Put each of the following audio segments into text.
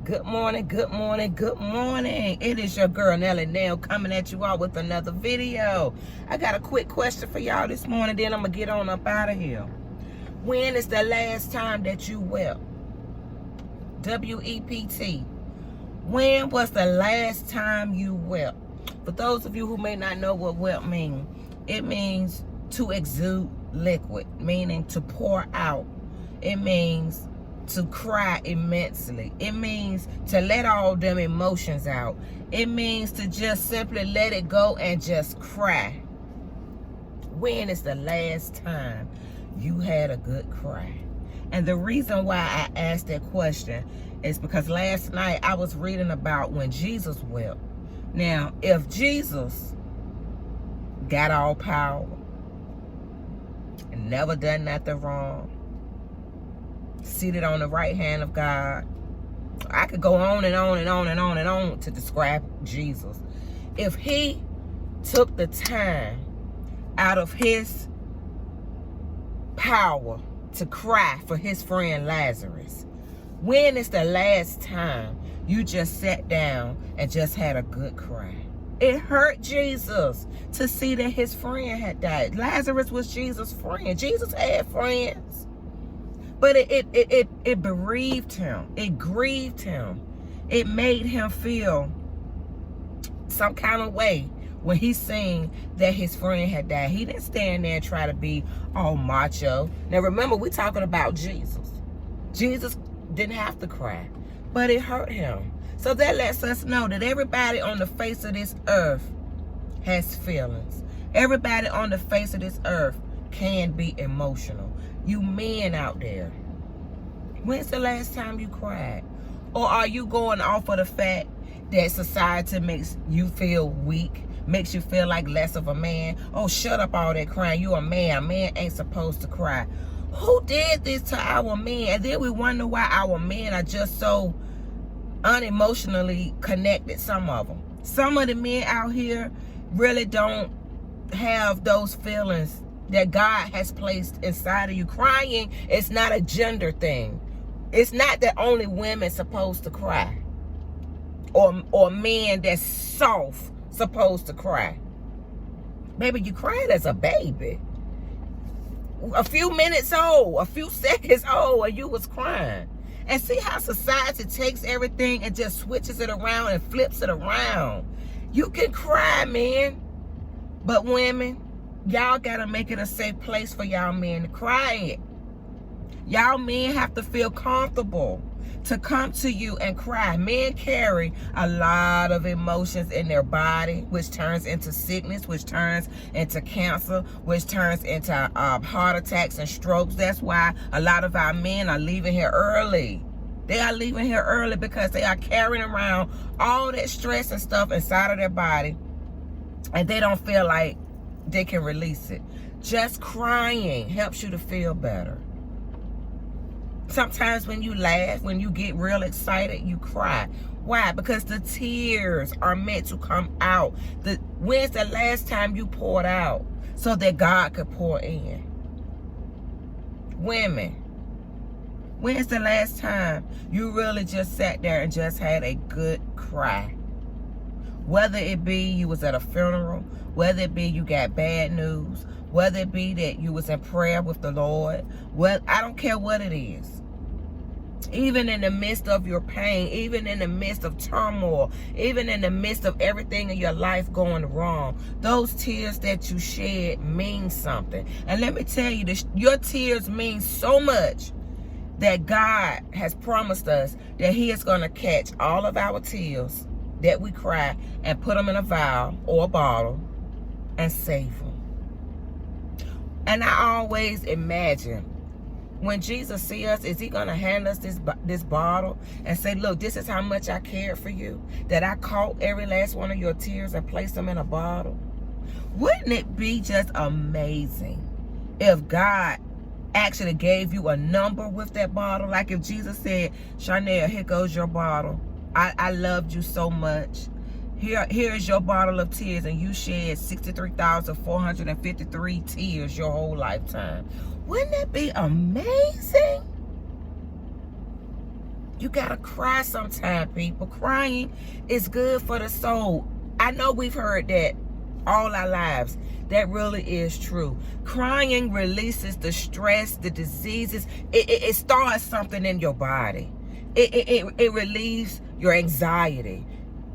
Good morning, good morning, good morning. It is your girl Nelly Nail coming at you all with another video. I got a quick question for y'all this morning, then I'm going to get on up out of here. When is the last time that you wept? W-E-P-T. When was the last time you wept? For those of you who may not know what wept means, it means to exude liquid, meaning to pour out. It means to cry immensely. It means to let all them emotions out. It means to just simply let it go and just cry. When is the last time you had a good cry? And the reason why I asked that question is because last night I was reading about when Jesus wept. Now, if Jesus got all power and never done nothing wrong, seated on the right hand of God, I could go on and on and on and on and on to describe Jesus. If he took the time out of his power to cry for his friend Lazarus, when is the last time you just sat down and just had a good cry? It hurt Jesus to see that his friend had died. Lazarus was Jesus' friend. Jesus had friends. But it bereaved him. It grieved him. It made him feel some kind of way when he seen that his friend had died. He didn't stand there and try to be all macho. Now remember, we're talking about Jesus. Jesus didn't have to cry, but it hurt him. So that lets us know that everybody on the face of this earth has feelings. Everybody on the face of this earth can be emotional. You men out there, when's the last time you cried? Or are you going off of the fact that society makes you feel weak, makes you feel like less of a man? Oh, shut up all that crying. You a man. A man ain't supposed to cry. Who did this to our men? And then we wonder why our men are just so unemotionally connected, some of them. Some of the men out here really don't have those feelings that God has placed inside of you. Crying is not a gender thing. It's not that only women supposed to cry, or men that's soft supposed to cry. Baby, you cried as a baby. A few minutes old, a few seconds old, and you was crying. And see how society takes everything and just switches it around and flips it around. You can cry, man. But women, y'all gotta make it a safe place for y'all men to cry in. Y'all men have to feel comfortable to come to you and cry. Men carry a lot of emotions in their body, which turns into sickness, which turns into cancer, which turns into heart attacks and strokes. That's why a lot of our men are leaving here early. They are leaving here early because they are carrying around all that stress and stuff inside of their body, and they don't feel like they can release it. Just crying helps you to feel better. Sometimes when you laugh, when you get real excited, you cry. Why? Because the tears are meant to come out. When's the last time you poured out so that God could pour in? Women, when's the last time you really just sat there and just had a good cry? Whether it be you was at a funeral, whether it be you got bad news, whether it be that you was in prayer with the Lord, well, I don't care what it is. Even in the midst of your pain, even in the midst of turmoil, even in the midst of everything in your life going wrong, those tears that you shed mean something. And let me tell you this, your tears mean so much that God has promised us that he is going to catch all of our tears that we cry and put them in a vial or a bottle and save them. And I always imagine, when Jesus see us, is he going to hand us this bottle and say, look, this is how much I cared for you, that I caught every last one of your tears and placed them in a bottle? Wouldn't it be just amazing if God actually gave you a number with that bottle? Like if Jesus said, Chanel, here goes your bottle. I loved you so much. Here is your bottle of tears, and you shed 63,453 tears your whole lifetime. Wouldn't that be amazing? You gotta cry sometime, people. Crying is good for the soul. I know we've heard that all our lives. That really is true. Crying releases the stress, the diseases. It starts something in your body. It relieves your anxiety.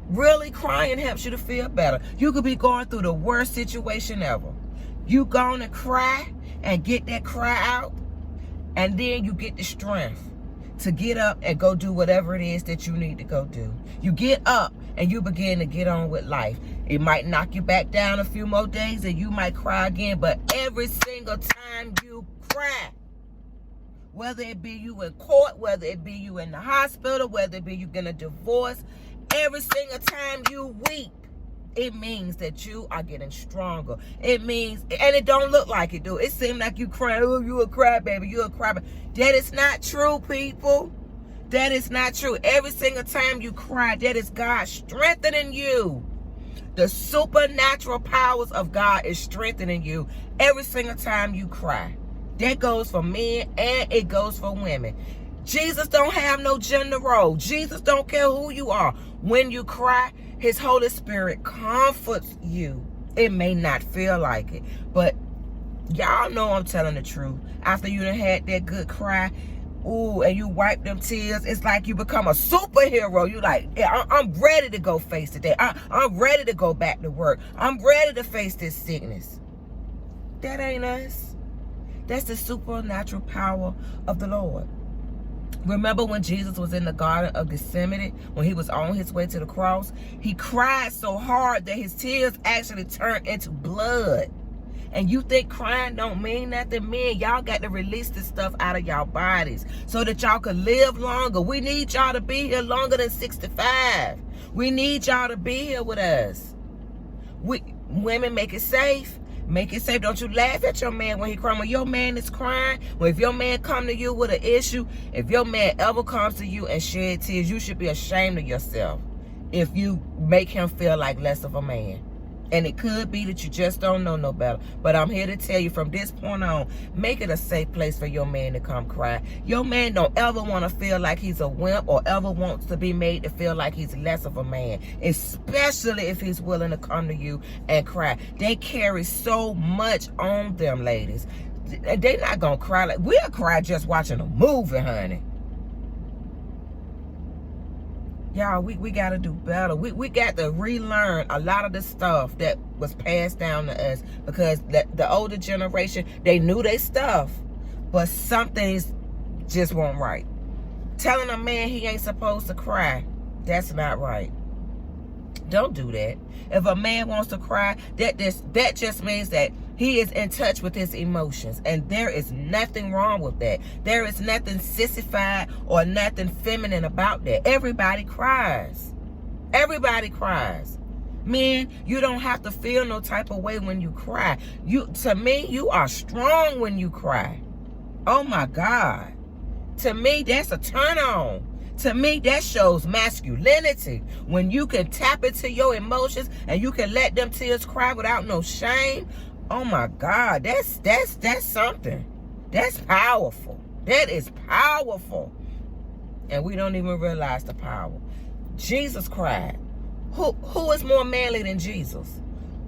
Really, crying helps you to feel better. You could be going through the worst situation ever. You gonna cry and get that cry out, and then you get the strength to get up and go do whatever it is that you need to go do. You get up and you begin to get on with life. It might knock you back down a few more days and you might cry again, but every single time you cry, whether it be you in court, whether it be you in the hospital, whether it be you getting a divorce, every single time you weep, it means that you are getting stronger. It means, and it don't look like it, do. It seems like you crying, oh, you a crybaby, you a crybaby. That is not true, people. That is not true. Every single time you cry, that is God strengthening you. The supernatural powers of God is strengthening you every single time you cry. That goes for men and it goes for women. Jesus don't have no gender role. Jesus don't care who you are. When you cry, his Holy Spirit comforts you. It may not feel like it, but y'all know I'm telling the truth. After you done had that good cry, ooh, and you wipe them tears, it's like you become a superhero. You like, yeah, I'm ready to go face the day. I'm ready to go back to work. I'm ready to face this sickness. That ain't us. That's the supernatural power of the Lord. Remember when Jesus was in the Garden of Gethsemane, when he was on his way to the cross? He cried so hard that his tears actually turned into blood. And you think crying don't mean nothing? Men, y'all got to release this stuff out of y'all bodies so that y'all can live longer. We need y'all to be here longer than 65. We need y'all to be here with us. Women, make it safe. Make it safe. Don't you laugh at your man when he crying. When your man is crying, well, if your man come to you with an issue, if your man ever comes to you and shed tears, you should be ashamed of yourself if you make him feel like less of a man. And it could be that you just don't know no better. But I'm here to tell you from this point on, make it a safe place for your man to come cry. Your man don't ever want to feel like he's a wimp or ever wants to be made to feel like he's less of a man. Especially if he's willing to come to you and cry. They carry so much on them, ladies. They're not going to cry. We'll cry just watching a movie, honey. Y'all, we got to do better. We got to relearn a lot of the stuff that was passed down to us, because the older generation, they knew their stuff, but some things just weren't right. Telling a man he ain't supposed to cry, that's not right. Don't do that. If a man wants to cry, that just means that he is in touch with his emotions, and there is nothing wrong with that. There is nothing sissified or nothing feminine about that. Everybody cries. Everybody cries. Men, you don't have to feel no type of way when you cry. To me, you are strong when you cry. Oh my God. To me, that's a turn on. To me, that shows masculinity. When you can tap into your emotions and you can let them tears cry without no shame. Oh my God, that's something. That's powerful. That is powerful. And we don't even realize the power. Jesus cried. Who is more manly than Jesus?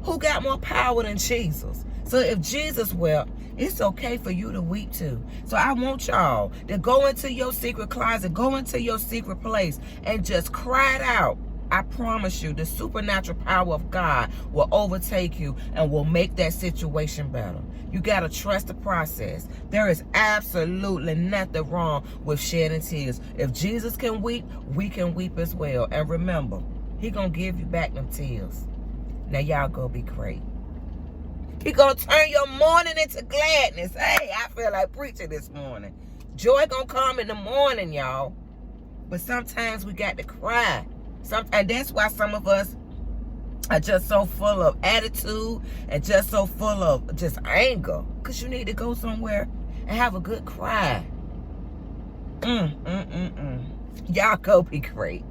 Who got more power than Jesus? So if Jesus wept, it's okay for you to weep too. So I want y'all to go into your secret closet, go into your secret place, and just cry it out. I promise you, the supernatural power of God will overtake you and will make that situation better. You got to trust the process. There is absolutely nothing wrong with shedding tears. If Jesus can weep, we can weep as well. And remember, he going to give you back them tears. Now y'all go be great. He going to turn your mourning into gladness. Hey, I feel like preaching this morning. Joy going to come in the morning, y'all. But sometimes we got to cry. And that's why some of us are just so full of attitude and just so full of just anger. Because you need to go somewhere and have a good cry. Y'all go be great.